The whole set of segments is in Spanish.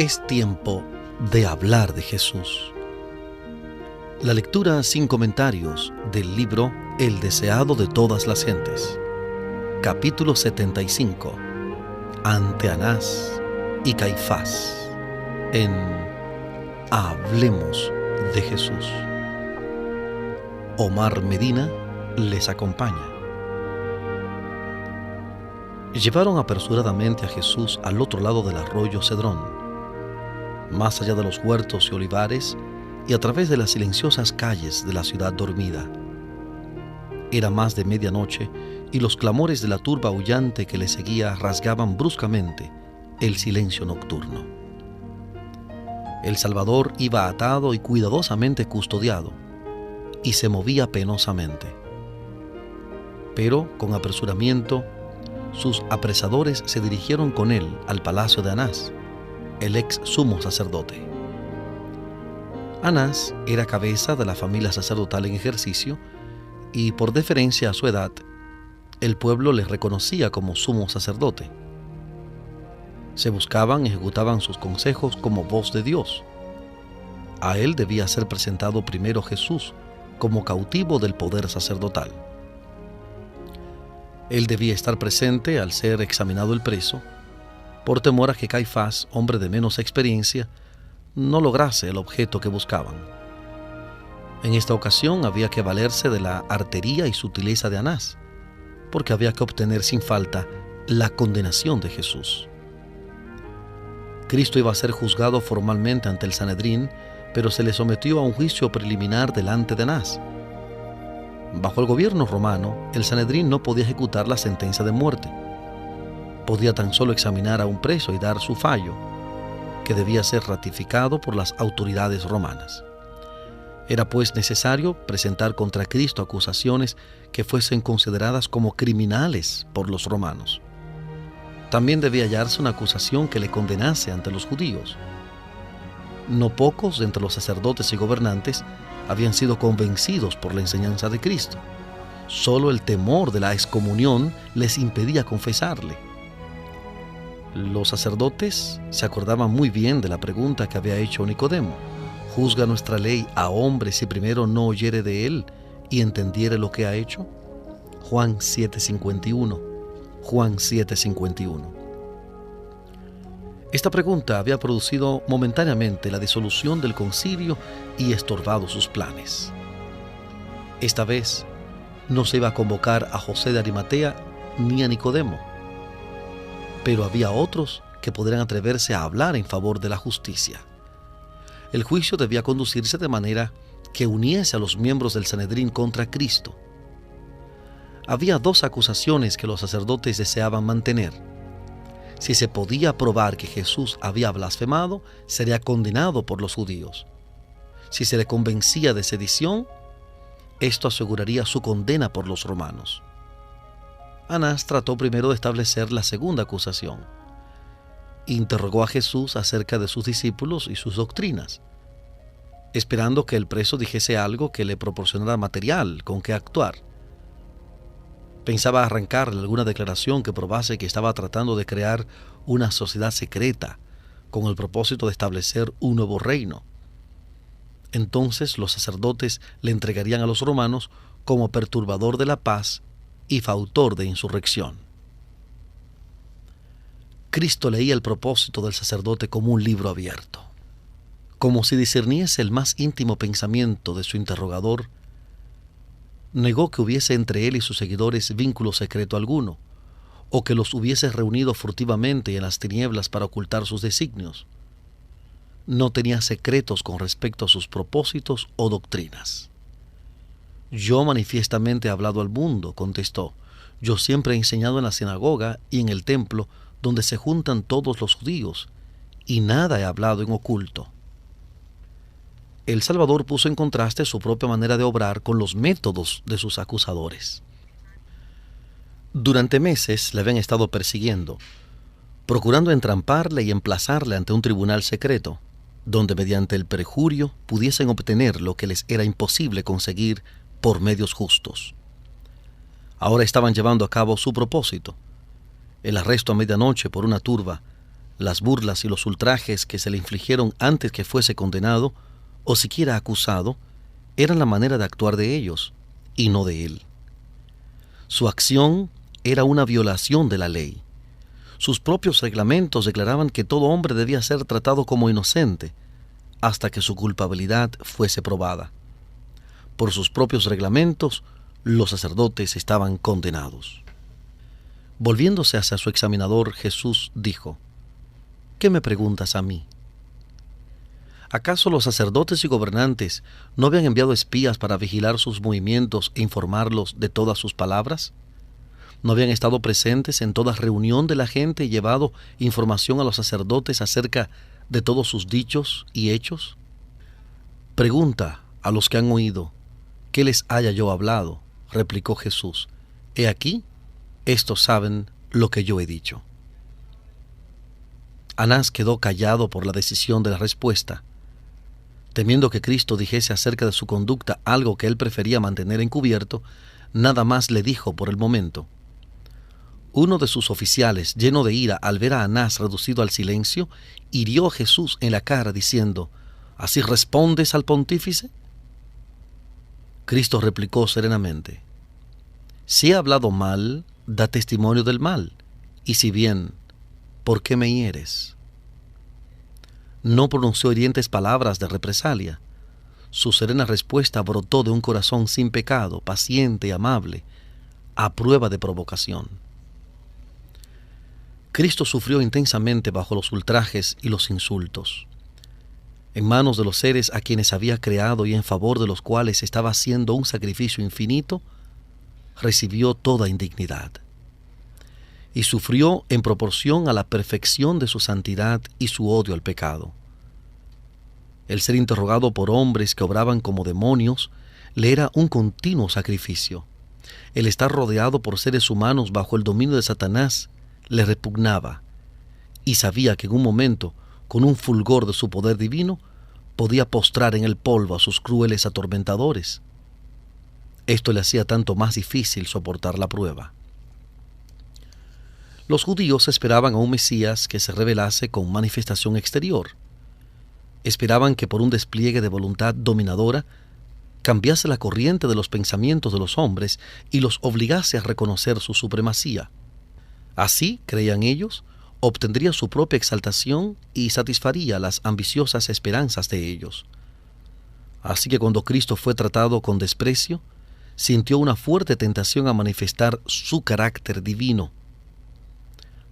Es tiempo de hablar de Jesús. La lectura sin comentarios del libro El deseado de todas las gentes. Capítulo 75. Ante Anás y Caifás. En Hablemos de Jesús. Omar Medina les acompaña. Llevaron apresuradamente a Jesús al otro lado del arroyo Cedrón, más allá de los huertos y olivares y a través de las silenciosas calles de la ciudad dormida. Era más de medianoche y los clamores de la turba aullante que le seguía rasgaban bruscamente el silencio nocturno. El Salvador iba atado y cuidadosamente custodiado y se movía penosamente. Pero, con apresuramiento, sus apresadores se dirigieron con él al palacio de Anás, el ex sumo sacerdote. Anás era cabeza de la familia sacerdotal en ejercicio y, por deferencia a su edad, el pueblo le reconocía como sumo sacerdote. Se buscaban y ejecutaban sus consejos como voz de Dios. A él debía ser presentado primero Jesús como cautivo del poder sacerdotal. Él debía estar presente al ser examinado el preso, por temor a que Caifás, hombre de menos experiencia, no lograse el objeto que buscaban. En esta ocasión había que valerse de la artería y sutileza de Anás, porque había que obtener sin falta la condenación de Jesús. Cristo iba a ser juzgado formalmente ante el Sanedrín, pero se le sometió a un juicio preliminar delante de Anás. Bajo el gobierno romano, el Sanedrín no podía ejecutar la sentencia de muerte. Podía tan solo examinar a un preso y dar su fallo, que debía ser ratificado por las autoridades romanas. Era pues necesario presentar contra Cristo acusaciones que fuesen consideradas como criminales por los romanos. También debía hallarse una acusación que le condenase ante los judíos. No pocos de entre los sacerdotes y gobernantes habían sido convencidos por la enseñanza de Cristo. Solo el temor de la excomunión les impedía confesarle. Los sacerdotes se acordaban muy bien de la pregunta que había hecho Nicodemo: ¿juzga nuestra ley a hombre si primero no oyere de él y entendiere lo que ha hecho? Juan 7:51. Juan 7:51. Esta pregunta había producido momentáneamente la disolución del concilio y estorbado sus planes. Esta vez no se iba a convocar a José de Arimatea ni a Nicodemo, pero había otros que podrían atreverse a hablar en favor de la justicia. El juicio debía conducirse de manera que uniese a los miembros del Sanedrín contra Cristo. Había dos acusaciones que los sacerdotes deseaban mantener. Si se podía probar que Jesús había blasfemado, sería condenado por los judíos. Si se le convencía de sedición, esto aseguraría su condena por los romanos. Anás trató primero de establecer la segunda acusación. Interrogó a Jesús acerca de sus discípulos y sus doctrinas, esperando que el preso dijese algo que le proporcionara material con que actuar. Pensaba arrancarle alguna declaración que probase que estaba tratando de crear una sociedad secreta con el propósito de establecer un nuevo reino. Entonces los sacerdotes le entregarían a los romanos como perturbador de la paz y fautor de insurrección. Cristo leía el propósito del sacerdote como un libro abierto. Como si discerniese el más íntimo pensamiento de su interrogador, negó que hubiese entre él y sus seguidores vínculo secreto alguno, o que los hubiese reunido furtivamente en las tinieblas para ocultar sus designios. No tenía secretos con respecto a sus propósitos o doctrinas. Yo manifiestamente he hablado al mundo, contestó. Yo siempre he enseñado en la sinagoga y en el templo donde se juntan todos los judíos, y nada he hablado en oculto. El Salvador puso en contraste su propia manera de obrar con los métodos de sus acusadores. Durante meses le habían estado persiguiendo, procurando entramparle y emplazarle ante un tribunal secreto, donde mediante el perjurio pudiesen obtener lo que les era imposible conseguir por medios justos. Ahora estaban llevando a cabo su propósito, el arresto a medianoche por una turba, Las burlas y los ultrajes que se le infligieron antes que fuese condenado o siquiera acusado eran la manera de actuar de ellos y no de él. Su acción era una violación de la ley. Sus propios reglamentos declaraban que todo hombre debía ser tratado como inocente hasta que su culpabilidad fuese probada. Por sus propios reglamentos, los sacerdotes estaban condenados. Volviéndose hacia su examinador, Jesús dijo: ¿Qué me preguntas a mí? ¿Acaso los sacerdotes y gobernantes no habían enviado espías para vigilar sus movimientos e informarlos de todas sus palabras? ¿No habían estado presentes en toda reunión de la gente y llevado información a los sacerdotes acerca de todos sus dichos y hechos? Pregunta a los que han oído, ¿qué les haya yo hablado? Replicó Jesús. He aquí, estos saben lo que yo he dicho. Anás quedó callado por la decisión de la respuesta. Temiendo que Cristo dijese acerca de su conducta algo que él prefería mantener encubierto, nada más le dijo por el momento. Uno de sus oficiales, lleno de ira al ver a Anás reducido al silencio, hirió a Jesús en la cara diciendo: ¿Así respondes al pontífice? Cristo replicó serenamente: Si he hablado mal, da testimonio del mal, y si bien, ¿por qué me hieres? No pronunció hirientes palabras de represalia. Su serena respuesta brotó de un corazón sin pecado, paciente y amable, a prueba de provocación. Cristo sufrió intensamente bajo los ultrajes y los insultos. En manos de los seres a quienes había creado y en favor de los cuales estaba haciendo un sacrificio infinito, recibió toda indignidad. Y sufrió en proporción a la perfección de su santidad y su odio al pecado. El ser interrogado por hombres que obraban como demonios le era un continuo sacrificio. El estar rodeado por seres humanos bajo el dominio de Satanás le repugnaba, y sabía que en un momento, con un fulgor de su poder divino, podía postrar en el polvo a sus crueles atormentadores. Esto le hacía tanto más difícil soportar la prueba. Los judíos esperaban a un Mesías que se revelase con manifestación exterior. Esperaban que por un despliegue de voluntad dominadora cambiase la corriente de los pensamientos de los hombres y los obligase a reconocer su supremacía. Así, creían ellos, obtendría su propia exaltación y satisfaría las ambiciosas esperanzas de ellos. Así que cuando Cristo fue tratado con desprecio, sintió una fuerte tentación a manifestar su carácter divino.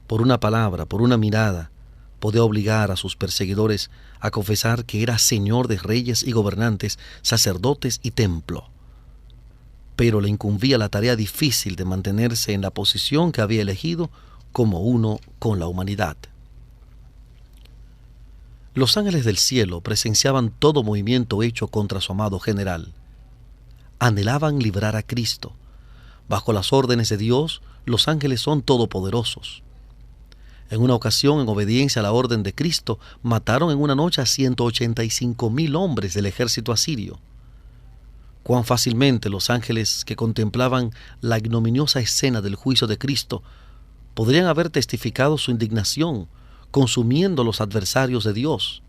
Por una palabra, por una mirada, podía obligar a sus perseguidores a confesar que era Señor de reyes y gobernantes, sacerdotes y templo. Pero le incumbía la tarea difícil de mantenerse en la posición que había elegido como uno con la humanidad. Los ángeles del cielo presenciaban todo movimiento hecho contra su amado general. Anhelaban librar a Cristo. Bajo las órdenes de Dios, los ángeles son todopoderosos. En una ocasión, en obediencia a la orden de Cristo, mataron en una noche a 185,000 hombres del ejército asirio. Cuán fácilmente los ángeles que contemplaban la ignominiosa escena del juicio de Cristo podrían haber testificado su indignación, consumiendo a los adversarios de Dios.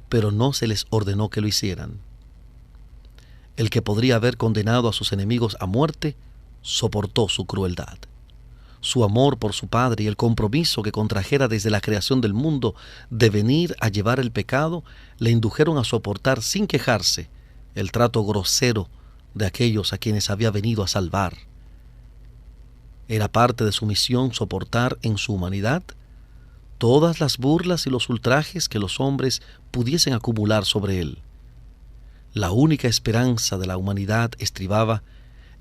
Pero no se les ordenó que lo hicieran. El que podría haber condenado a sus enemigos a muerte, soportó su crueldad. Su amor por su Padre y el compromiso que contrajera desde la creación del mundo de venir a llevar el pecado, le indujeron a soportar sin quejarse el trato grosero de aquellos a quienes había venido a salvar. Era parte de su misión soportar en su humanidad todas las burlas y los ultrajes que los hombres pudiesen acumular sobre él. La única esperanza de la humanidad estribaba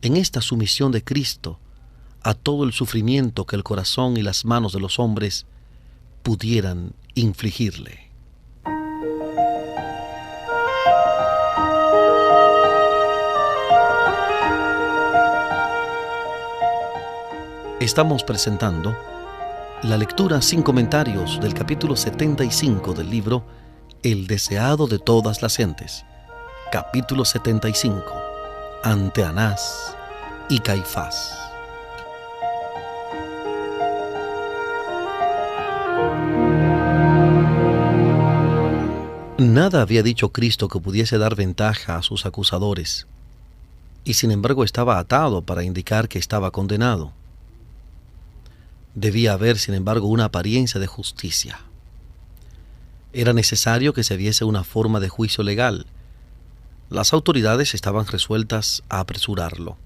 en esta sumisión de Cristo a todo el sufrimiento que el corazón y las manos de los hombres pudieran infligirle. Estamos presentando la lectura sin comentarios del capítulo 75 del libro El deseado de todas las gentes. Capítulo 75. Ante Anás y Caifás. Nada había dicho Cristo que pudiese dar ventaja a sus acusadores, y sin embargo estaba atado para indicar que estaba condenado. Debía haber, sin embargo, una apariencia de justicia. Era necesario que se viese una forma de juicio legal. Las autoridades estaban resueltas a apresurarlo.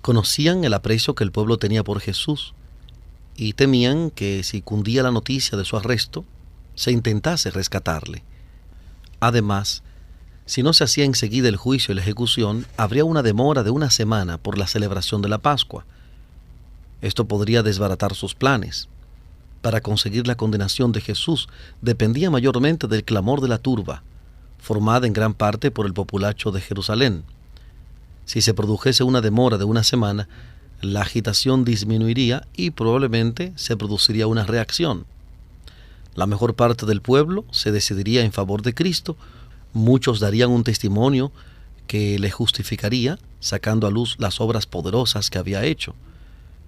Conocían el aprecio que el pueblo tenía por Jesús y temían que si cundía la noticia de su arresto, se intentase rescatarle. Además, si no se hacía enseguida el juicio y la ejecución, habría una demora de una semana por la celebración de la Pascua. Esto podría desbaratar sus planes. Para conseguir la condenación de Jesús dependía mayormente del clamor de la turba, formada en gran parte por el populacho de Jerusalén. Si se produjese una demora de una semana, la agitación disminuiría y probablemente se produciría una reacción. La mejor parte del pueblo se decidiría en favor de Cristo, muchos darían un testimonio que le justificaría, sacando a luz las obras poderosas que había hecho.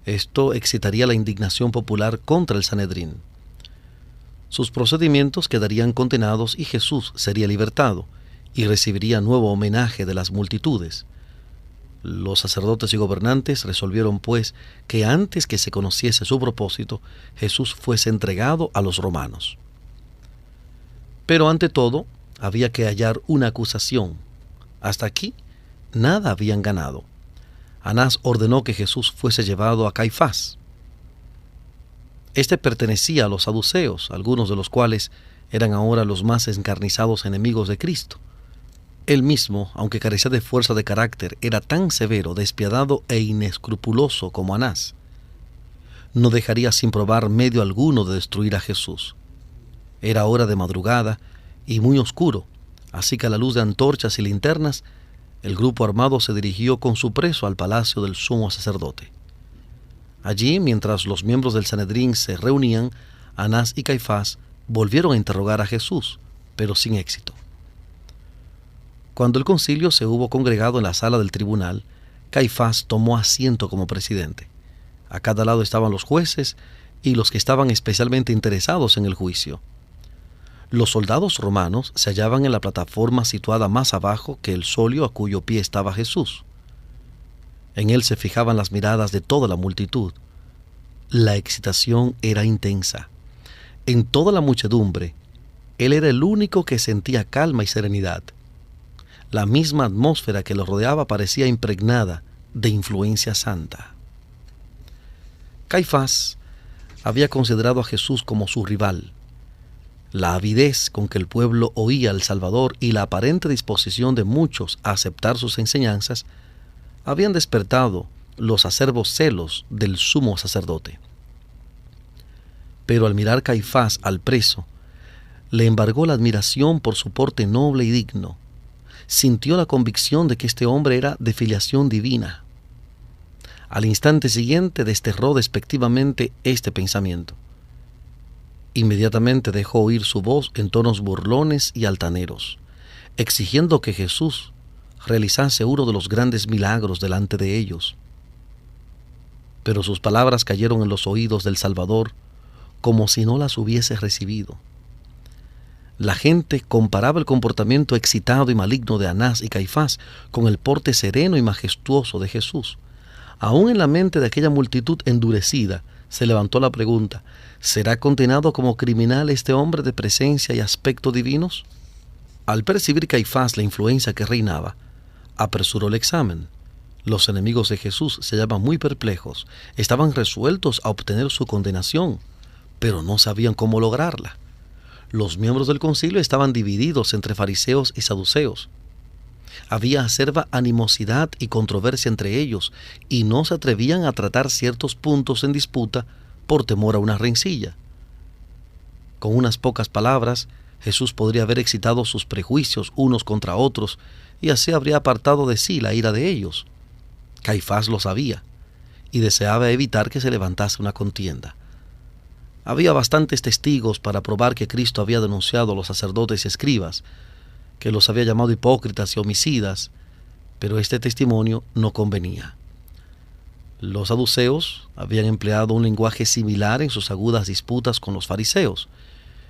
Esto excitaría la indignación popular contra el Sanedrín. Sus procedimientos quedarían condenados y Jesús sería libertado y recibiría nuevo homenaje de las multitudes. Los sacerdotes y gobernantes resolvieron, pues, que antes que se conociese su propósito, Jesús fuese entregado a los romanos. Pero ante todo, había que hallar una acusación. Hasta aquí, nada habían ganado. Anás ordenó que Jesús fuese llevado a Caifás. Este pertenecía a los saduceos, algunos de los cuales eran ahora los más encarnizados enemigos de Cristo. Él mismo, aunque carecía de fuerza de carácter, era tan severo, despiadado e inescrupuloso como Anás. No dejaría sin probar medio alguno de destruir a Jesús. Era hora de madrugada y muy oscuro, así que a la luz de antorchas y linternas, el grupo armado se dirigió con su preso al palacio del sumo sacerdote. Allí, mientras los miembros del Sanedrín se reunían, Anás y Caifás volvieron a interrogar a Jesús, pero sin éxito. Cuando el concilio se hubo congregado en la sala del tribunal, Caifás tomó asiento como presidente. A cada lado estaban los jueces y los que estaban especialmente interesados en el juicio. Los soldados romanos se hallaban en la plataforma situada más abajo que el solio a cuyo pie estaba Jesús. En él se fijaban las miradas de toda la multitud. La excitación era intensa. En toda la muchedumbre, él era el único que sentía calma y serenidad. La misma atmósfera que lo rodeaba parecía impregnada de influencia santa. Caifás había considerado a Jesús como su rival. La avidez con que el pueblo oía al Salvador y la aparente disposición de muchos a aceptar sus enseñanzas habían despertado los acerbos celos del sumo sacerdote. Pero al mirar Caifás al preso, le embargó la admiración por su porte noble y digno. Sintió la convicción de que este hombre era de filiación divina. Al instante siguiente desterró despectivamente este pensamiento. Inmediatamente dejó oír su voz en tonos burlones y altaneros, exigiendo que Jesús realizase uno de los grandes milagros delante de ellos. Pero sus palabras cayeron en los oídos del Salvador como si no las hubiese recibido. La gente comparaba el comportamiento excitado y maligno de Anás y Caifás con el porte sereno y majestuoso de Jesús. Aún en la mente de aquella multitud endurecida se levantó la pregunta: ¿será condenado como criminal este hombre de presencia y aspecto divinos? Al percibir Caifás la influencia que reinaba, apresuró el examen. Los enemigos de Jesús se hallaban muy perplejos, estaban resueltos a obtener su condenación, pero no sabían cómo lograrla. Los miembros del concilio estaban divididos entre fariseos y saduceos. Había acerba animosidad y controversia entre ellos, y no se atrevían a tratar ciertos puntos en disputa por temor a una rencilla. Con unas pocas palabras, Jesús podría haber excitado sus prejuicios unos contra otros, y así habría apartado de sí la ira de ellos. Caifás lo sabía, y deseaba evitar que se levantase una contienda. Había bastantes testigos para probar que Cristo había denunciado a los sacerdotes y escribas, que los había llamado hipócritas y homicidas, pero este testimonio no convenía. Los saduceos habían empleado un lenguaje similar en sus agudas disputas con los fariseos,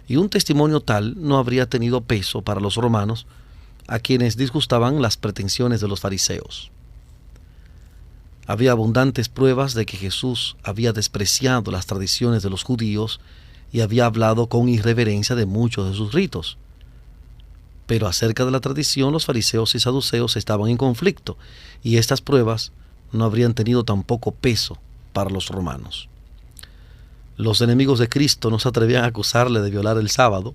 y un testimonio tal no habría tenido peso para los romanos, a quienes disgustaban las pretensiones de los fariseos. Había abundantes pruebas de que Jesús había despreciado las tradiciones de los judíos y había hablado con irreverencia de muchos de sus ritos. Pero acerca de la tradición, los fariseos y saduceos estaban en conflicto, y estas pruebas no habrían tenido tampoco peso para los romanos. Los enemigos de Cristo no se atrevían a acusarle de violar el sábado,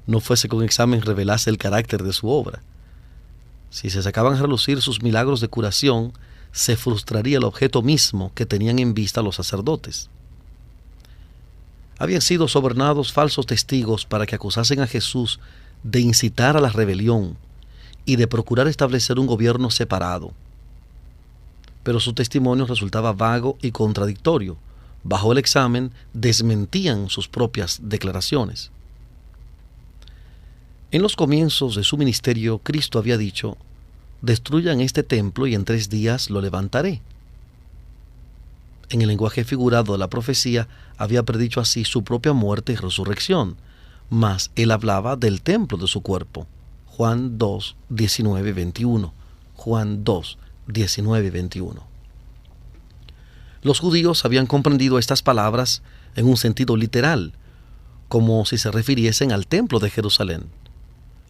no fuese que un examen revelase el carácter de su obra. Si se sacaban a relucir sus milagros de curación, se frustraría el objeto mismo que tenían en vista los sacerdotes. Habían sido sobornados falsos testigos para que acusasen a Jesús de incitar a la rebelión y de procurar establecer un gobierno separado. Pero su testimonio resultaba vago y contradictorio. Bajo el examen, desmentían sus propias declaraciones. En los comienzos de su ministerio, Cristo había dicho: «Destruyan este templo y en 3 días lo levantaré». En el lenguaje figurado de la profecía, había predicho así su propia muerte y resurrección, mas él hablaba del templo de su cuerpo. Juan 2, 19, 21. Juan 2, 19, 21. Los judíos habían comprendido estas palabras en un sentido literal, como si se refiriesen al templo de Jerusalén.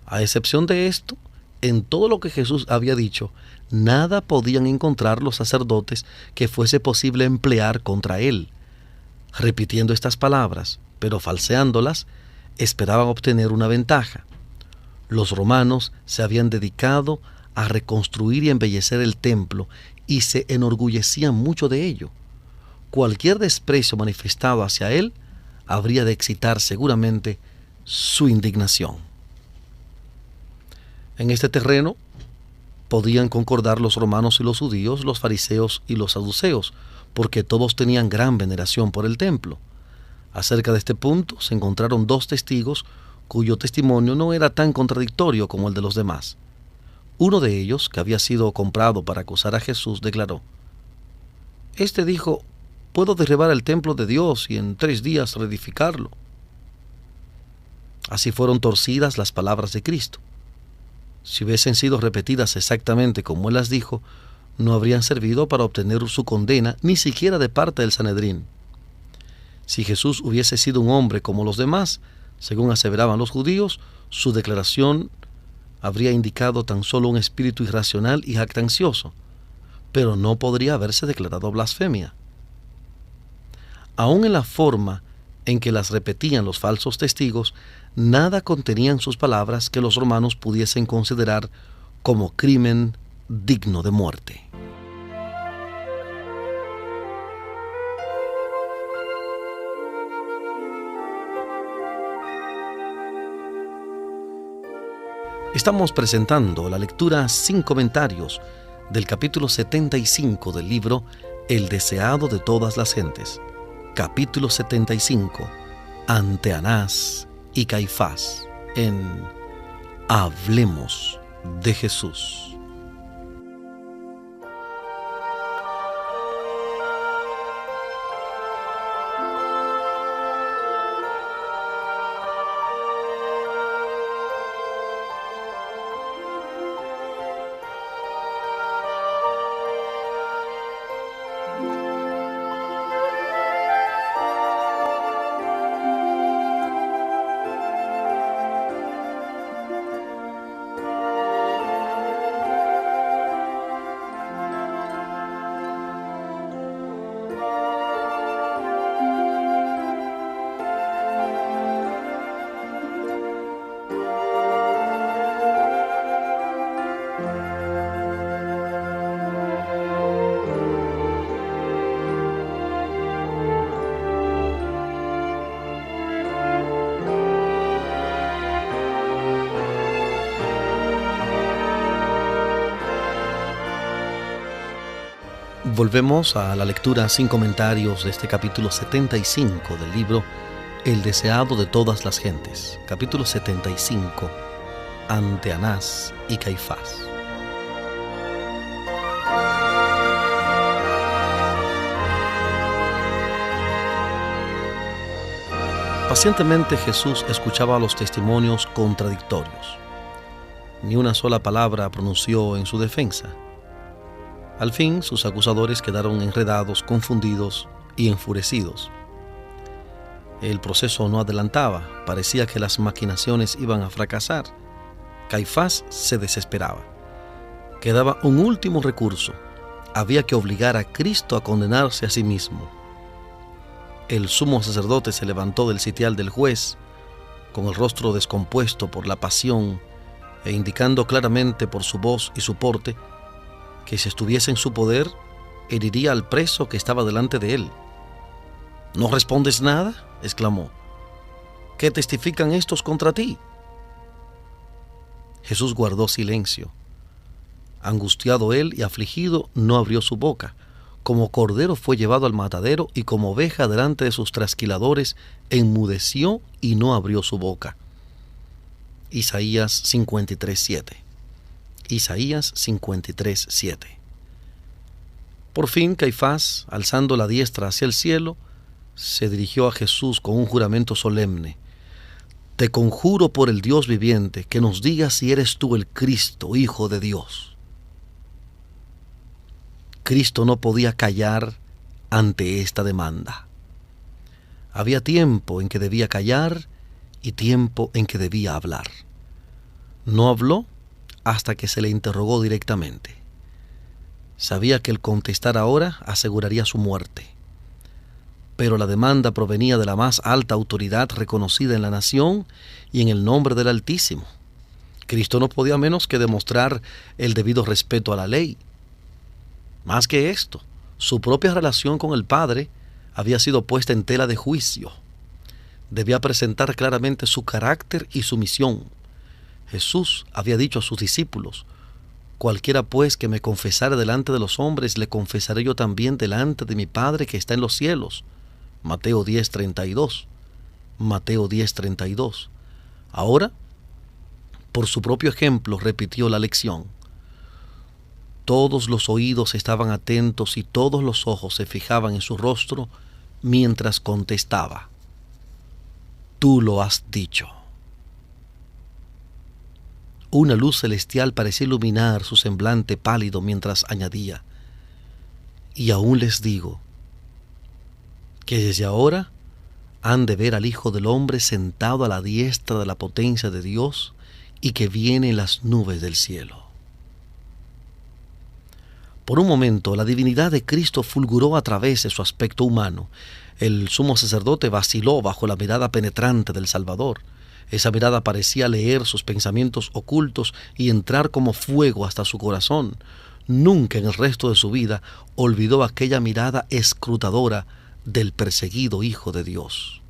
A excepción de esto, en todo lo que Jesús había dicho, nada podían encontrar los sacerdotes que fuese posible emplear contra él. Repitiendo estas palabras, pero falseándolas, esperaban obtener una ventaja. Los romanos se habían dedicado a reconstruir y embellecer el templo y se enorgullecían mucho de ello. Cualquier desprecio manifestado hacia él habría de excitar seguramente su indignación. En este terreno podían concordar los romanos y los judíos, los fariseos y los saduceos, porque todos tenían gran veneración por el templo. Acerca de este punto se encontraron 2 testigos cuyo testimonio no era tan contradictorio como el de los demás. Uno de ellos, que había sido comprado para acusar a Jesús, declaró: «Este dijo: puedo derribar el templo de Dios y en 3 días reedificarlo». Así fueron torcidas las palabras de Cristo. Si hubiesen sido repetidas exactamente como él las dijo, no habrían servido para obtener su condena, ni siquiera de parte del Sanedrín. Si Jesús hubiese sido un hombre como los demás, según aseveraban los judíos, su declaración habría indicado tan solo un espíritu irracional y jactancioso, pero no podría haberse declarado blasfemia. Aún en la forma en que las repetían los falsos testigos, nada contenían sus palabras que los romanos pudiesen considerar como crimen digno de muerte. Estamos presentando la lectura sin comentarios del capítulo 75 del libro El deseado de todas las gentes. Capítulo 75, ante Anás y Caifás, en Hablemos de Jesús. Volvemos a la lectura sin comentarios de este capítulo 75 del libro El deseado de todas las gentes. Capítulo 75, ante Anás y Caifás. Pacientemente Jesús escuchaba los testimonios contradictorios. Ni una sola palabra pronunció en su defensa. Al fin, sus acusadores quedaron enredados, confundidos y enfurecidos. El proceso no adelantaba, parecía que las maquinaciones iban a fracasar. Caifás se desesperaba. Quedaba un último recurso. Había que obligar a Cristo a condenarse a sí mismo. El sumo sacerdote se levantó del sitial del juez, con el rostro descompuesto por la pasión e indicando claramente por su voz y su porte que si estuviese en su poder, heriría al preso que estaba delante de él. ¿No respondes nada?, exclamó. ¿Qué testifican estos contra ti? Jesús guardó silencio. Angustiado él y afligido, no abrió su boca. Como cordero fue llevado al matadero y como oveja delante de sus trasquiladores, enmudeció y no abrió su boca. Isaías 53:7. Isaías 53:7. Por fin Caifás, alzando la diestra hacia el cielo, se dirigió a Jesús con un juramento solemne. Te conjuro por el Dios viviente que nos digas si eres tú el Cristo, Hijo de Dios. Cristo no podía callar ante esta demanda. Había tiempo en que debía callar y tiempo en que debía hablar. No habló hasta que se le interrogó directamente. Sabía que el contestar ahora aseguraría su muerte. Pero la demanda provenía de la más alta autoridad reconocida en la nación y en el nombre del Altísimo. Cristo no podía menos que demostrar el debido respeto a la ley. Más que esto, su propia relación con el Padre había sido puesta en tela de juicio. Debía presentar claramente su carácter y su misión. Jesús había dicho a sus discípulos: cualquiera pues que me confesare delante de los hombres, le confesaré yo también delante de mi Padre que está en los cielos. Mateo 10:32. Mateo 10:32. Ahora, por su propio ejemplo, repitió la lección. Todos los oídos estaban atentos y todos los ojos se fijaban en su rostro mientras contestaba: Tú lo has dicho. Una luz celestial parecía iluminar su semblante pálido mientras añadía: Y aún les digo que desde ahora han de ver al Hijo del Hombre sentado a la diestra de la potencia de Dios y que viene en las nubes del cielo. Por un momento, la divinidad de Cristo fulguró a través de su aspecto humano. El sumo sacerdote vaciló bajo la mirada penetrante del Salvador. Esa mirada parecía leer sus pensamientos ocultos y entrar como fuego hasta su corazón. Nunca en el resto de su vida olvidó aquella mirada escrutadora del perseguido Hijo de Dios.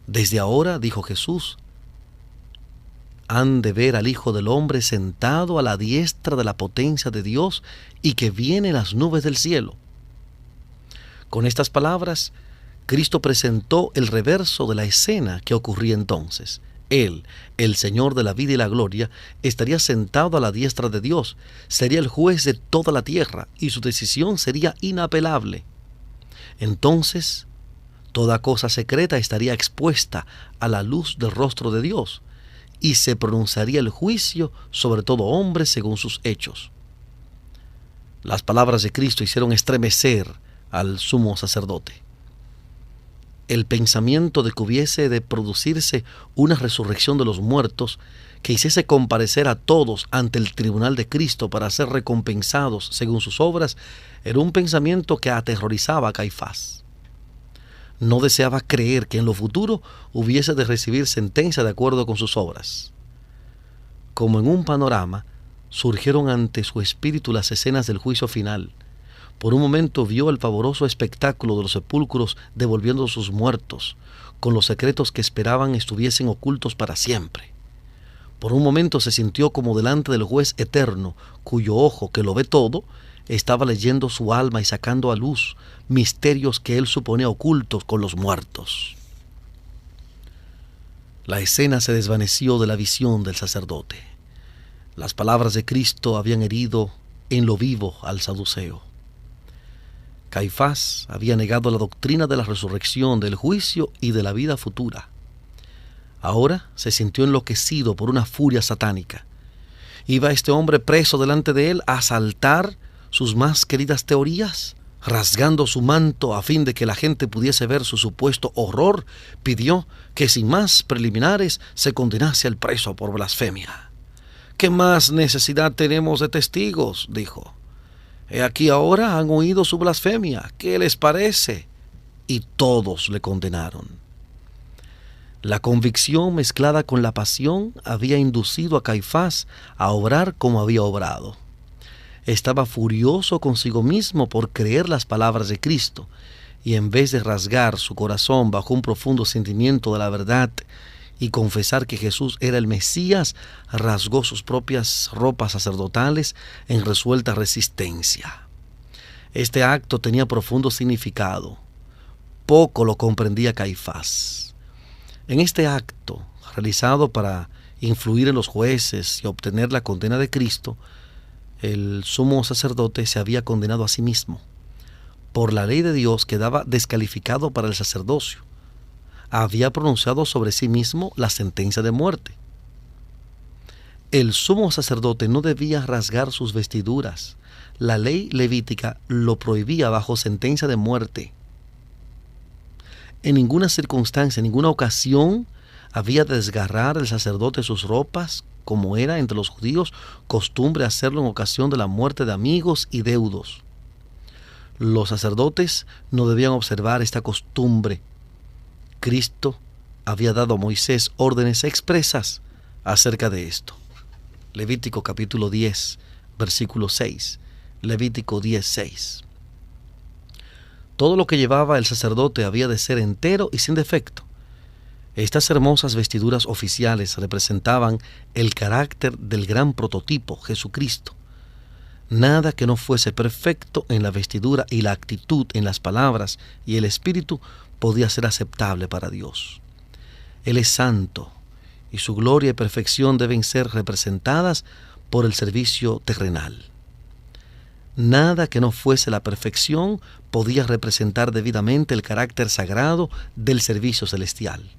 Desde ahora, dijo Jesús, han de ver al Hijo del Hombre sentado a la diestra de la potencia de Dios y que viene en las nubes del cielo. Con estas palabras, Cristo presentó el reverso de la escena que ocurría entonces. Él, el Señor de la vida y la gloria, estaría sentado a la diestra de Dios, sería el juez de toda la tierra y su decisión sería inapelable. Entonces, toda cosa secreta estaría expuesta a la luz del rostro de Dios y se pronunciaría el juicio sobre todo hombre según sus hechos. Las palabras de Cristo hicieron estremecer al sumo sacerdote. El pensamiento de que hubiese de producirse una resurrección de los muertos que hiciese comparecer a todos ante el tribunal de Cristo para ser recompensados según sus obras era un pensamiento que aterrorizaba a Caifás. No deseaba creer que en lo futuro hubiese de recibir sentencia de acuerdo con sus obras. Como en un panorama, surgieron ante su espíritu las escenas del juicio final. Por un momento vio el pavoroso espectáculo de los sepulcros devolviendo sus muertos, con los secretos que esperaban estuviesen ocultos para siempre. Por un momento se sintió como delante del juez eterno, cuyo ojo, que lo ve todo, estaba leyendo su alma y sacando a luz misterios que él suponía ocultos con los muertos. La escena se desvaneció de la visión del sacerdote. Las palabras de Cristo habían herido en lo vivo al saduceo. Caifás había negado la doctrina de la resurrección, del juicio y de la vida futura. Ahora se sintió enloquecido por una furia satánica. ¿Iba este hombre preso delante de él a asaltar sus más queridas teorías? Rasgando su manto a fin de que la gente pudiese ver su supuesto horror, pidió que sin más preliminares se condenase al preso por blasfemia. ¿Qué más necesidad tenemos de testigos?, dijo. He aquí ahora han oído su blasfemia. ¿Qué les parece? Y todos le condenaron. La convicción mezclada con la pasión había inducido a Caifás a obrar como había obrado. Estaba furioso consigo mismo por creer las palabras de Cristo, y en vez de rasgar su corazón bajo un profundo sentimiento de la verdad y confesar que Jesús era el Mesías, rasgó sus propias ropas sacerdotales en resuelta resistencia. Este acto tenía profundo significado. Poco lo comprendía Caifás. En este acto, realizado para influir en los jueces y obtener la condena de Cristo, el sumo sacerdote se había condenado a sí mismo. Por la ley de Dios quedaba descalificado para el sacerdocio. Había pronunciado sobre sí mismo la sentencia de muerte. El sumo sacerdote no debía rasgar sus vestiduras. La ley levítica lo prohibía bajo sentencia de muerte. En ninguna circunstancia, en ninguna ocasión, había de desgarrar el sacerdote sus ropas, como era entre los judíos costumbre hacerlo en ocasión de la muerte de amigos y deudos. Los sacerdotes no debían observar esta costumbre. Cristo había dado a Moisés órdenes expresas acerca de esto. Levítico capítulo 10, versículo 6. Levítico 10:6. Todo lo que llevaba el sacerdote había de ser entero y sin defecto. Estas hermosas vestiduras oficiales representaban el carácter del gran prototipo, Jesucristo. Nada que no fuese perfecto en la vestidura y la actitud en las palabras y el espíritu podía ser aceptable para Dios. Él es santo y su gloria y perfección deben ser representadas por el servicio terrenal. Nada que no fuese la perfección podía representar debidamente el carácter sagrado del servicio celestial.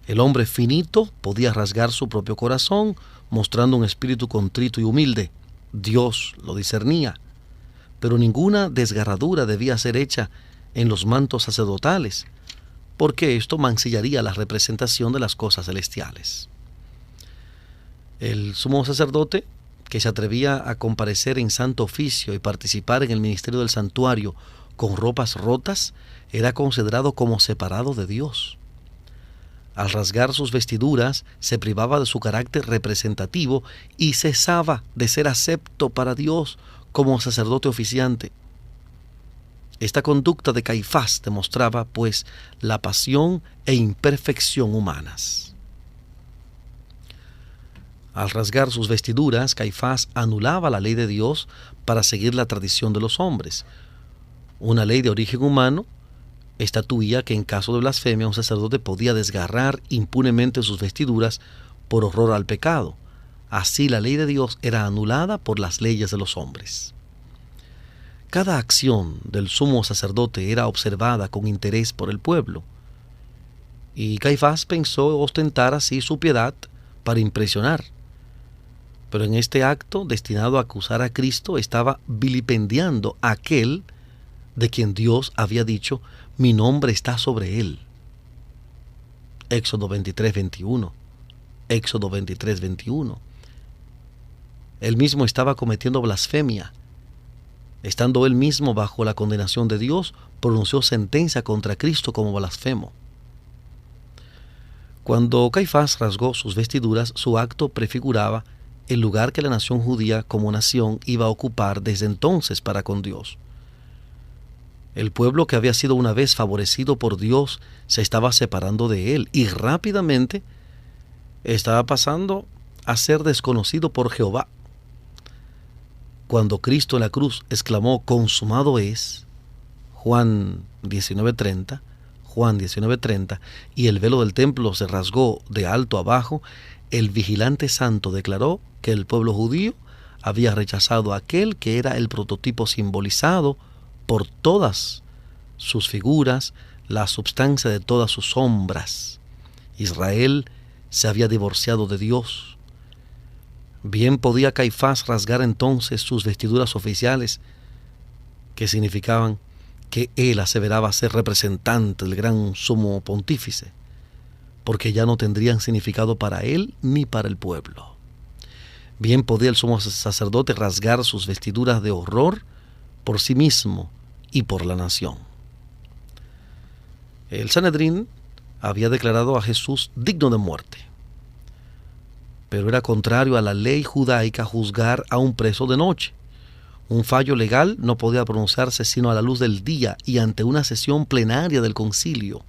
El hombre finito podía rasgar su propio corazón, mostrando un espíritu contrito y humilde. Dios lo discernía, pero ninguna desgarradura debía ser hecha en los mantos sacerdotales, porque esto mancillaría la representación de las cosas celestiales. El sumo sacerdote, que se atrevía a comparecer en santo oficio y participar en el ministerio del santuario con ropas rotas, era considerado como separado de Dios. Al rasgar sus vestiduras, se privaba de su carácter representativo y cesaba de ser acepto para Dios como sacerdote oficiante. Esta conducta de Caifás demostraba, pues, la pasión e imperfección humanas. Al rasgar sus vestiduras, Caifás anulaba la ley de Dios para seguir la tradición de los hombres. Una ley de origen humano estatuía que en caso de blasfemia un sacerdote podía desgarrar impunemente sus vestiduras por horror al pecado. Así la ley de Dios era anulada por las leyes de los hombres. Cada acción del sumo sacerdote era observada con interés por el pueblo, y Caifás pensó ostentar así su piedad para impresionar. Pero en este acto, destinado a acusar a Cristo, estaba vilipendiando a aquel de quien Dios había dicho: mi nombre está sobre él. Éxodo 23:21. Éxodo 23:21. Él mismo estaba cometiendo blasfemia. Estando él mismo bajo la condenación de Dios, pronunció sentencia contra Cristo como blasfemo. Cuando Caifás rasgó sus vestiduras, su acto prefiguraba el lugar que la nación judía como nación iba a ocupar desde entonces para con Dios. El pueblo que había sido una vez favorecido por Dios se estaba separando de él y rápidamente estaba pasando a ser desconocido por Jehová. Cuando Cristo en la cruz exclamó: consumado es, Juan 19:30, y el velo del templo se rasgó de alto a bajo, el vigilante santo declaró que el pueblo judío había rechazado a aquel que era el prototipo simbolizado por todas sus figuras, la substancia de todas sus sombras. Israel se había divorciado de Dios. Bien podía Caifás rasgar entonces sus vestiduras oficiales, que significaban que él aseveraba ser representante del gran sumo pontífice, porque ya no tendrían significado para él ni para el pueblo. Bien podía el sumo sacerdote rasgar sus vestiduras de horror por sí mismo y por la nación. El Sanedrín había declarado a Jesús digno de muerte, pero era contrario a la ley judaica juzgar a un preso de noche. Un fallo legal no podía pronunciarse sino a la luz del día y ante una sesión plenaria del concilio.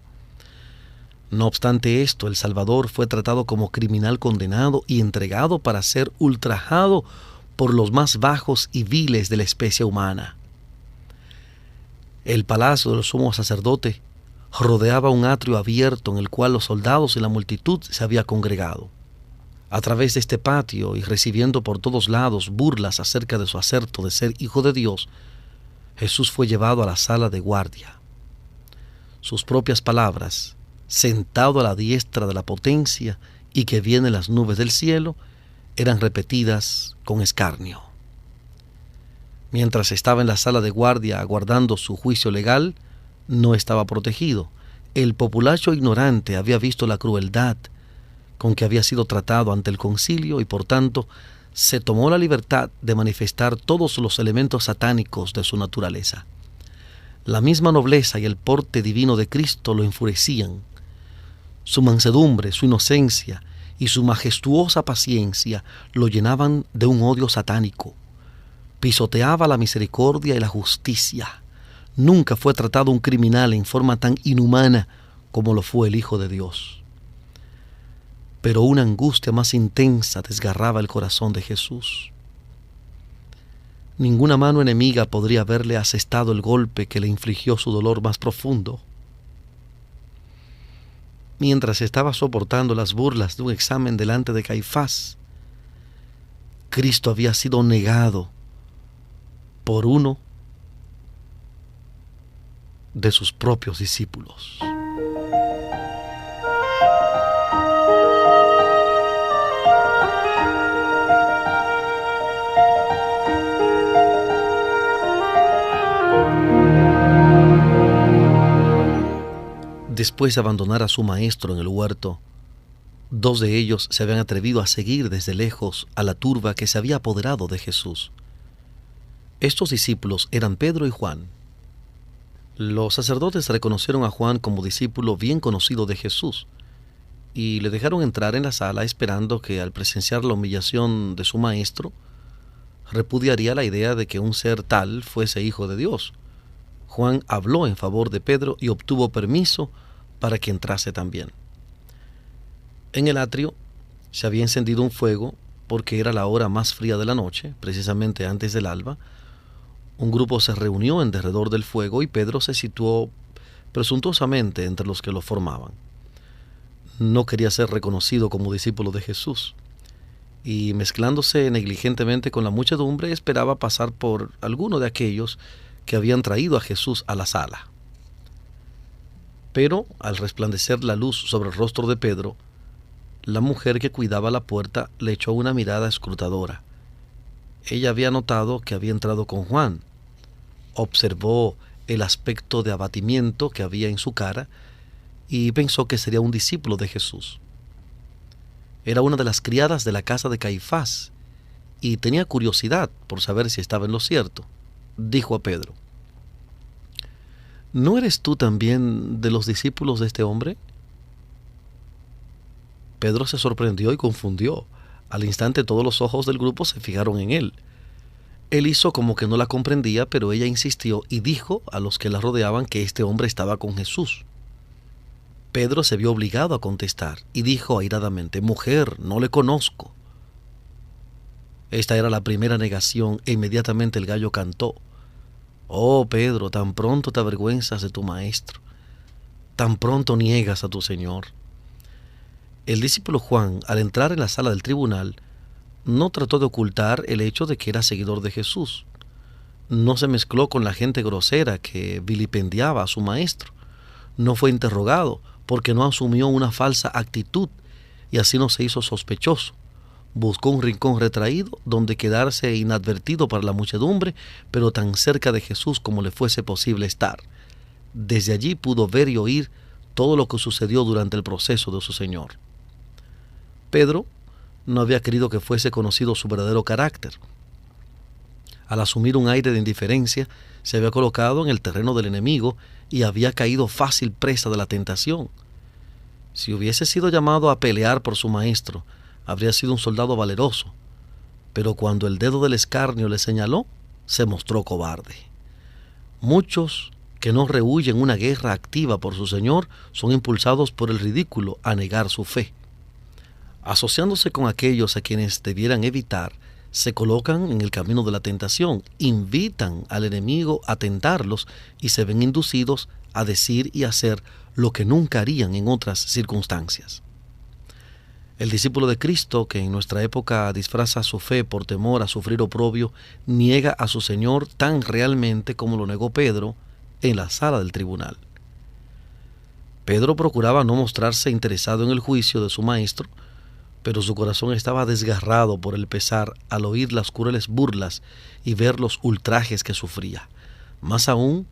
No obstante esto, el Salvador fue tratado como criminal condenado y entregado para ser ultrajado por los más bajos y viles de la especie humana. El palacio del sumo sacerdote rodeaba un atrio abierto en el cual los soldados y la multitud se había congregado. A través de este patio y recibiendo por todos lados burlas acerca de su aserto de ser hijo de Dios, Jesús fue llevado a la sala de guardia. Sus propias palabras, sentado a la diestra de la potencia y que viene las nubes del cielo, eran repetidas con escarnio. Mientras estaba en la sala de guardia aguardando su juicio legal, no estaba protegido. El populacho ignorante había visto la crueldad con que había sido tratado ante el concilio y por tanto se tomó la libertad de manifestar todos los elementos satánicos de su naturaleza. La misma nobleza y el porte divino de Cristo lo enfurecían. Su mansedumbre, su inocencia y su majestuosa paciencia lo llenaban de un odio satánico. Pisoteaba la misericordia y la justicia. Nunca fue tratado un criminal en forma tan inhumana como lo fue el Hijo de Dios. Pero una angustia más intensa desgarraba el corazón de Jesús. Ninguna mano enemiga podría haberle asestado el golpe que le infligió su dolor más profundo. Mientras estaba soportando las burlas de un examen delante de Caifás, Cristo había sido negado por uno de sus propios discípulos. Después de abandonar a su maestro en el huerto, dos de ellos se habían atrevido a seguir desde lejos a la turba que se había apoderado de Jesús. Estos discípulos eran Pedro y Juan. Los sacerdotes reconocieron a Juan como discípulo bien conocido de Jesús y le dejaron entrar en la sala esperando que al presenciar la humillación de su maestro, repudiaría la idea de que un ser tal fuese hijo de Dios. Juan habló en favor de Pedro y obtuvo permiso para que entrase también. En el atrio se había encendido un fuego porque era la hora más fría de la noche, precisamente antes del alba. Un grupo se reunió en derredor del fuego y Pedro se situó presuntuosamente entre los que lo formaban. No quería ser reconocido como discípulo de Jesús y, mezclándose negligentemente con la muchedumbre, esperaba pasar por alguno de aquellos que habían traído a Jesús a la sala. Pero al resplandecer la luz sobre el rostro de Pedro, la mujer que cuidaba la puerta le echó una mirada escrutadora. Ella había notado que había entrado con Juan. Observó el aspecto de abatimiento que había en su cara y pensó que sería un discípulo de Jesús. Era una de las criadas de la casa de Caifás y tenía curiosidad por saber si estaba en lo cierto. Dijo a Pedro: ¿no eres tú también de los discípulos de este hombre? Pedro se sorprendió y confundió. Al instante todos los ojos del grupo se fijaron en él. Él hizo como que no la comprendía, pero ella insistió y dijo a los que la rodeaban que este hombre estaba con Jesús. Pedro se vio obligado a contestar y dijo airadamente: mujer, no le conozco. Esta era la primera negación e inmediatamente el gallo cantó. Oh, Pedro, tan pronto te avergüenzas de tu maestro, tan pronto niegas a tu Señor. El discípulo Juan, al entrar en la sala del tribunal, no trató de ocultar el hecho de que era seguidor de Jesús. No se mezcló con la gente grosera que vilipendiaba a su maestro. No fue interrogado porque no asumió una falsa actitud y así no se hizo sospechoso. Buscó un rincón retraído donde quedarse inadvertido para la muchedumbre, pero tan cerca de Jesús como le fuese posible estar. Desde allí pudo ver y oír todo lo que sucedió durante el proceso de su Señor. Pedro no había querido que fuese conocido su verdadero carácter. Al asumir un aire de indiferencia, se había colocado en el terreno del enemigo y había caído fácil presa de la tentación. Si hubiese sido llamado a pelear por su maestro, habría sido un soldado valeroso, pero cuando el dedo del escarnio le señaló, se mostró cobarde. Muchos que no rehuyen una guerra activa por su Señor son impulsados por el ridículo a negar su fe. Asociándose con aquellos a quienes debieran evitar, se colocan en el camino de la tentación, invitan al enemigo a tentarlos y se ven inducidos a decir y hacer lo que nunca harían en otras circunstancias. El discípulo de Cristo, que en nuestra época disfraza su fe por temor a sufrir oprobio, niega a su Señor tan realmente como lo negó Pedro en la sala del tribunal. Pedro procuraba no mostrarse interesado en el juicio de su maestro, pero su corazón estaba desgarrado por el pesar al oír las crueles burlas y ver los ultrajes que sufría. Más aún,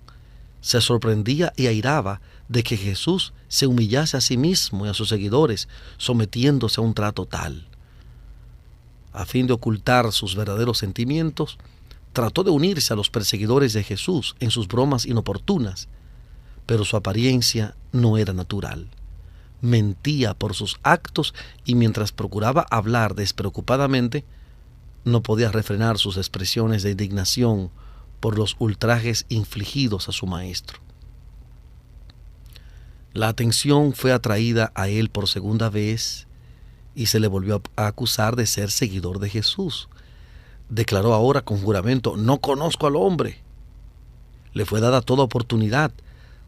se sorprendía y airaba de que Jesús se humillase a sí mismo y a sus seguidores, sometiéndose a un trato tal. A fin de ocultar sus verdaderos sentimientos, trató de unirse a los perseguidores de Jesús en sus bromas inoportunas, pero su apariencia no era natural. Mentía por sus actos y mientras procuraba hablar despreocupadamente, no podía refrenar sus expresiones de indignación por los ultrajes infligidos a su maestro. La atención fue atraída a él por segunda vez y se le volvió a acusar de ser seguidor de Jesús. Declaró ahora con juramento: no conozco al hombre. Le fue dada toda oportunidad.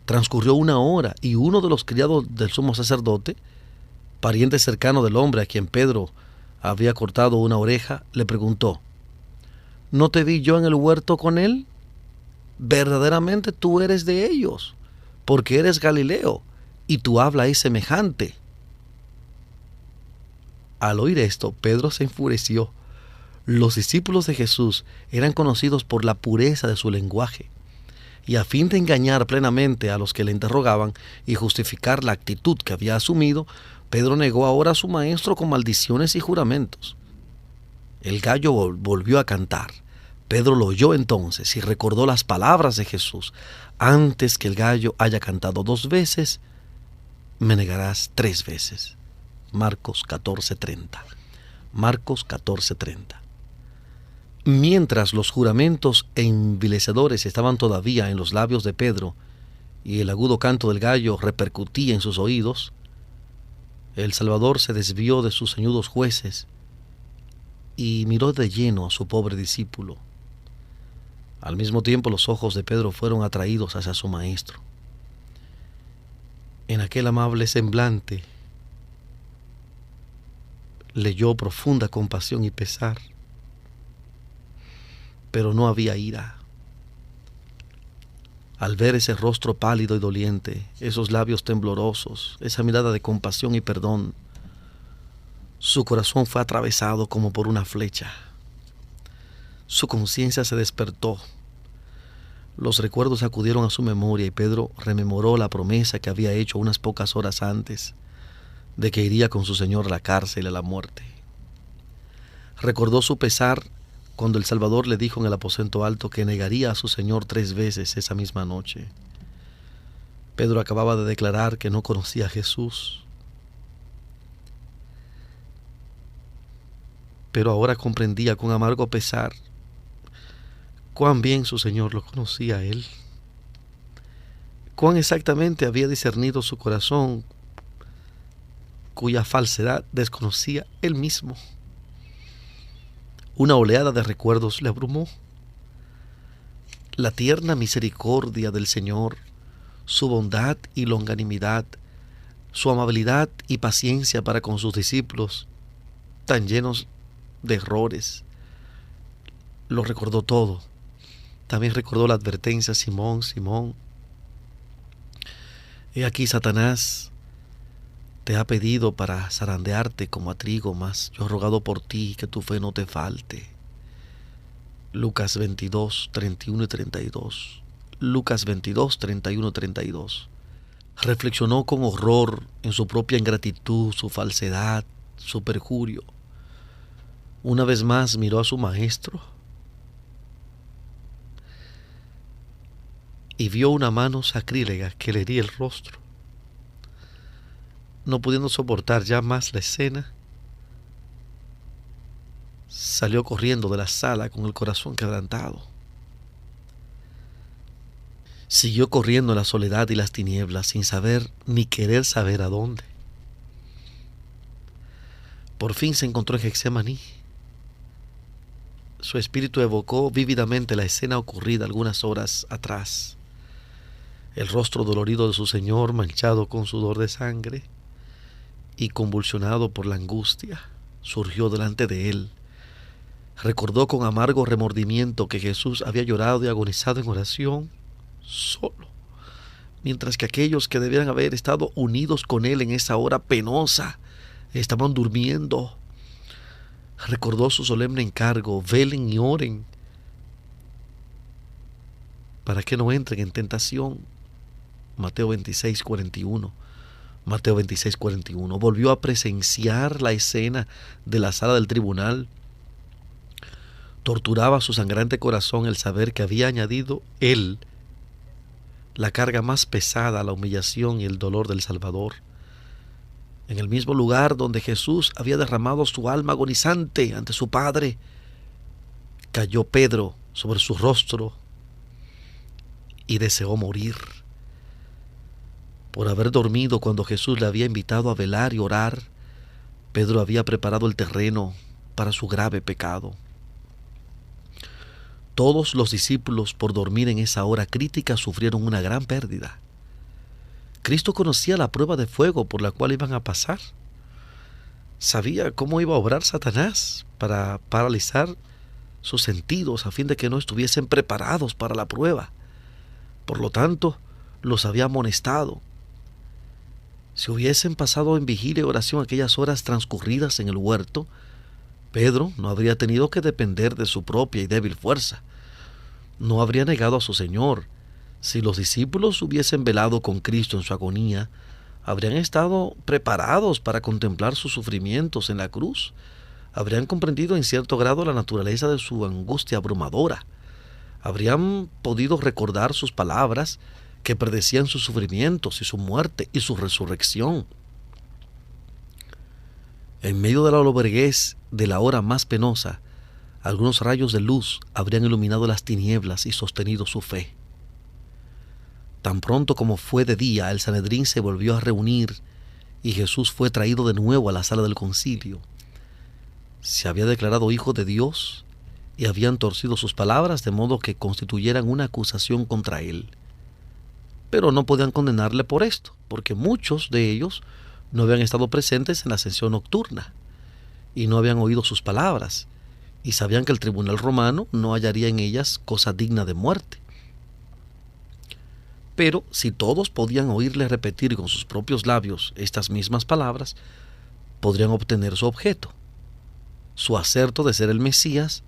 Transcurrió una hora y uno de los criados del sumo sacerdote, pariente cercano del hombre a quien Pedro había cortado una oreja, le preguntó: ¿no te vi yo en el huerto con él? Verdaderamente tú eres de ellos, porque eres Galileo, y tu habla es semejante. Al oír esto, Pedro se enfureció. Los discípulos de Jesús eran conocidos por la pureza de su lenguaje, y a fin de engañar plenamente a los que le interrogaban y justificar la actitud que había asumido, Pedro negó ahora a su maestro con maldiciones y juramentos. El gallo volvió a cantar. Pedro lo oyó entonces y recordó las palabras de Jesús: antes que el gallo haya cantado 2 veces, me negarás 3 veces. Marcos 14:30. Marcos 14:30. Mientras los juramentos envilecedores estaban todavía en los labios de Pedro y el agudo canto del gallo repercutía en sus oídos, el Salvador se desvió de sus ceñudos jueces y miró de lleno a su pobre discípulo. Al mismo tiempo, los ojos de Pedro fueron atraídos hacia su maestro. En aquel amable semblante leyó profunda compasión y pesar, pero no había ira. Al ver ese rostro pálido y doliente, esos labios temblorosos, esa mirada de compasión y perdón, su corazón fue atravesado como por una flecha. Su conciencia se despertó. Los recuerdos acudieron a su memoria y Pedro rememoró la promesa que había hecho unas pocas horas antes de que iría con su Señor a la cárcel y a la muerte. Recordó su pesar cuando el Salvador le dijo en el aposento alto que negaría a su Señor 3 veces esa misma noche. Pedro acababa de declarar que no conocía a Jesús, pero ahora comprendía con amargo pesar cuán bien su Señor lo conocía a él, cuán exactamente había discernido su corazón, cuya falsedad desconocía él mismo. Una oleada de recuerdos le abrumó. La tierna misericordia del Señor, su bondad y longanimidad, su amabilidad y paciencia para con sus discípulos, tan llenos de errores. Lo recordó todo También recordó la advertencia: Simón, Simón, he aquí Satanás te ha pedido para zarandearte como a trigo, mas yo he rogado por ti que tu fe no te falte. Lucas 22, 31 y 32. Lucas 22, 31 y 32. Reflexionó con horror en su propia ingratitud, su falsedad, su perjurio. Una vez más miró a su maestro y vio una mano sacrílega que le hería el rostro. No pudiendo soportar ya más la escena, salió corriendo de la sala con el corazón quebrantado. Siguió corriendo en la soledad y las tinieblas sin saber ni querer saber a dónde. Por fin se encontró en Getsemaní. Su espíritu evocó vívidamente la escena ocurrida algunas horas atrás. El rostro dolorido de su Señor, manchado con sudor de sangre y convulsionado por la angustia, surgió delante de él. Recordó con amargo remordimiento que Jesús había llorado y agonizado en oración solo, mientras que aquellos que debían haber estado unidos con él en esa hora penosa estaban durmiendo. Recordó su solemne encargo: velen y oren para que no entren en tentación. Mateo 26, 41. Mateo 26, 41. Volvió a presenciar la escena de la sala del tribunal. Torturaba su sangrante corazón el saber que había añadido él la carga más pesada a la humillación y el dolor del Salvador. En el mismo lugar donde Jesús había derramado su alma agonizante ante su Padre, cayó Pedro sobre su rostro y deseó morir. Por haber dormido cuando Jesús le había invitado a velar y orar, Pedro había preparado el terreno para su grave pecado. Todos los discípulos, por dormir en esa hora crítica, sufrieron una gran pérdida. Cristo conocía la prueba de fuego por la cual iban a pasar. Sabía cómo iba a obrar Satanás para paralizar sus sentidos a fin de que no estuviesen preparados para la prueba. Por lo tanto, los había amonestado. Si hubiesen pasado en vigilia y oración aquellas horas transcurridas en el huerto, Pedro no habría tenido que depender de su propia y débil fuerza. No habría negado a su Señor. Si los discípulos hubiesen velado con Cristo en su agonía, habrían estado preparados para contemplar sus sufrimientos en la cruz. Habrían comprendido en cierto grado la naturaleza de su angustia abrumadora. Habrían podido recordar sus palabras que predecían sus sufrimientos y su muerte y su resurrección. En medio de la lobreguez de la hora más penosa, algunos rayos de luz habrían iluminado las tinieblas y sostenido su fe. Tan pronto como fue de día, el Sanedrín se volvió a reunir y Jesús fue traído de nuevo a la sala del concilio. Se había declarado hijo de Dios y habían torcido sus palabras de modo que constituyeran una acusación contra él. Pero no podían condenarle por esto, porque muchos de ellos no habían estado presentes en la sesión nocturna y no habían oído sus palabras, y sabían que el tribunal romano no hallaría en ellas cosa digna de muerte. Pero si todos podían oírle repetir con sus propios labios estas mismas palabras, podrían obtener su objeto. Su aserto de ser el Mesías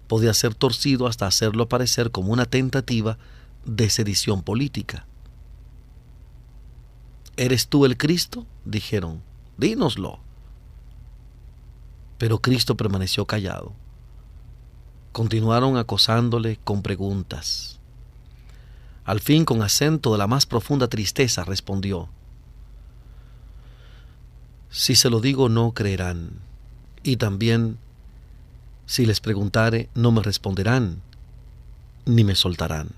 podía ser torcido hasta hacerlo parecer como una tentativa de sedición política. ¿Eres tú el Cristo?, dijeron. Dínoslo. Pero Cristo permaneció callado. Continuaron acosándole con preguntas. Al fin, con acento de la más profunda tristeza, respondió: si se lo digo, no creerán, y también, si les preguntare, no me responderán, ni me soltarán.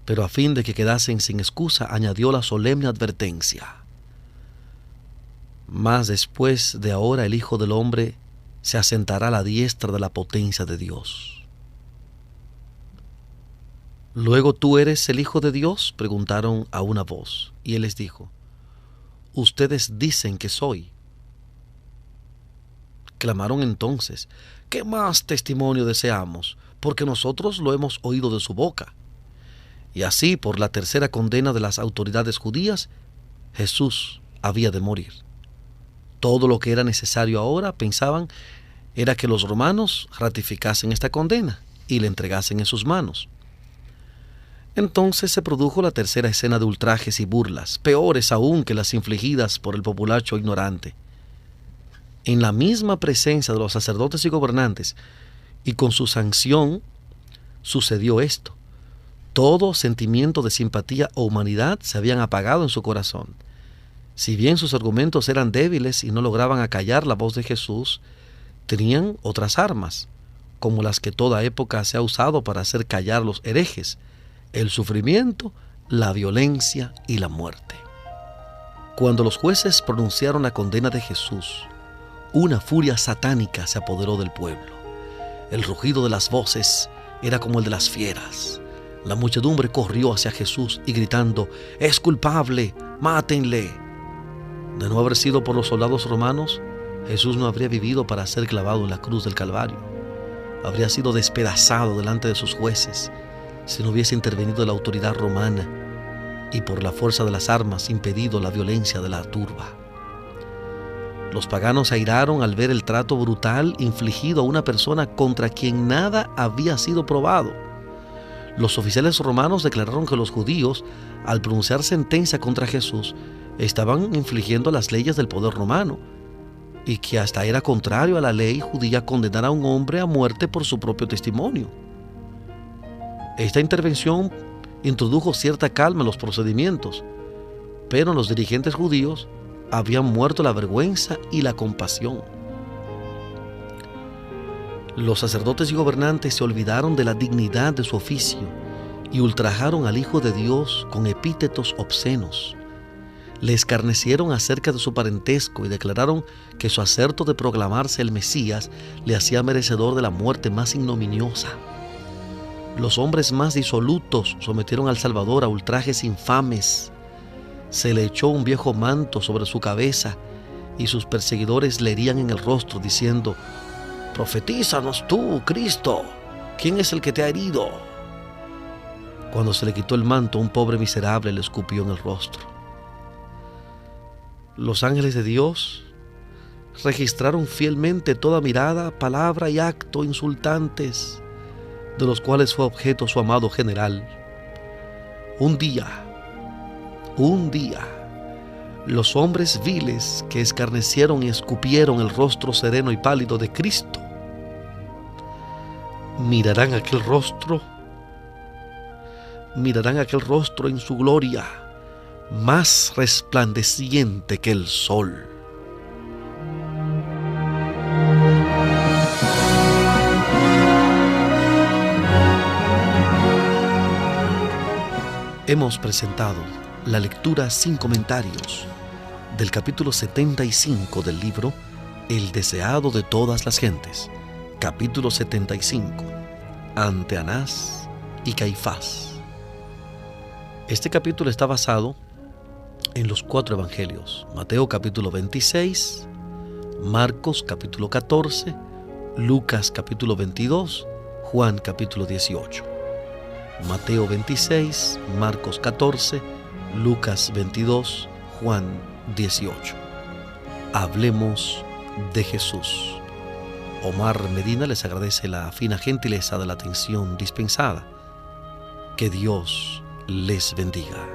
Pero a fin de que quedasen sin excusa, añadió la solemne advertencia: mas después de ahora el Hijo del Hombre se asentará a la diestra de la potencia de Dios. ¿Luego tú eres el Hijo de Dios?, preguntaron a una voz, y él les dijo: ustedes dicen que soy. Clamaron entonces: ¿qué más testimonio deseamos? Porque nosotros lo hemos oído de su boca. Y así, por la tercera condena de las autoridades judías, Jesús había de morir. Todo lo que era necesario ahora, pensaban, era que los romanos ratificasen esta condena y le entregasen en sus manos. Entonces se produjo la tercera escena de ultrajes y burlas, peores aún que las infligidas por el populacho ignorante. En la misma presencia de los sacerdotes y gobernantes, y con su sanción, sucedió esto. Todo sentimiento de simpatía o humanidad se habían apagado en su corazón. Si bien sus argumentos eran débiles y no lograban acallar la voz de Jesús, tenían otras armas, como las que toda época se ha usado para hacer callar los herejes: el sufrimiento, la violencia y la muerte. Cuando los jueces pronunciaron la condena de Jesús, una furia satánica se apoderó del pueblo. El rugido de las voces era como el de las fieras. La muchedumbre corrió hacia Jesús y gritando: «¡Es culpable! ¡Mátenle!». De no haber sido por los soldados romanos, Jesús no habría vivido para ser clavado en la cruz del Calvario. Habría sido despedazado delante de sus jueces si no hubiese intervenido la autoridad romana y por la fuerza de las armas impedido la violencia de la turba. Los paganos se airaron al ver el trato brutal infligido a una persona contra quien nada había sido probado. Los oficiales romanos declararon que los judíos, al pronunciar sentencia contra Jesús, estaban infringiendo las leyes del poder romano y que hasta era contrario a la ley judía condenar a un hombre a muerte por su propio testimonio. Esta intervención introdujo cierta calma en los procedimientos, pero en los dirigentes judíos habían muerto la vergüenza y la compasión. Los sacerdotes y gobernantes se olvidaron de la dignidad de su oficio y ultrajaron al Hijo de Dios con epítetos obscenos. Le escarnecieron acerca de su parentesco y declararon que su acerto de proclamarse el Mesías le hacía merecedor de la muerte más ignominiosa. Los hombres más disolutos sometieron al Salvador a ultrajes infames. Se le echó un viejo manto sobre su cabeza y sus perseguidores le herían en el rostro diciendo: «Profetízanos tú, Cristo, ¿quién es el que te ha herido?». Cuando se le quitó el manto, un pobre miserable le escupió en el rostro. Los ángeles de Dios registraron fielmente toda mirada, palabra y acto insultantes de los cuales fue objeto su amado general. Un día, los hombres viles que escarnecieron y escupieron el rostro sereno y pálido de Cristo mirarán aquel rostro en su gloria, más resplandeciente que el sol. Hemos presentado la lectura sin comentarios del capítulo 75 del libro El deseado de todas las gentes, capítulo 75, ante Anás y Caifás. Este capítulo está basado en los 4 evangelios: Mateo capítulo 26, Marcos capítulo 14, Lucas capítulo 22, Juan capítulo 18. Mateo 26, Marcos 14, Lucas 22, Juan 18. Hablemos de Jesús. Omar Medina les agradece la fina gentileza de la atención dispensada. Que Dios les bendiga.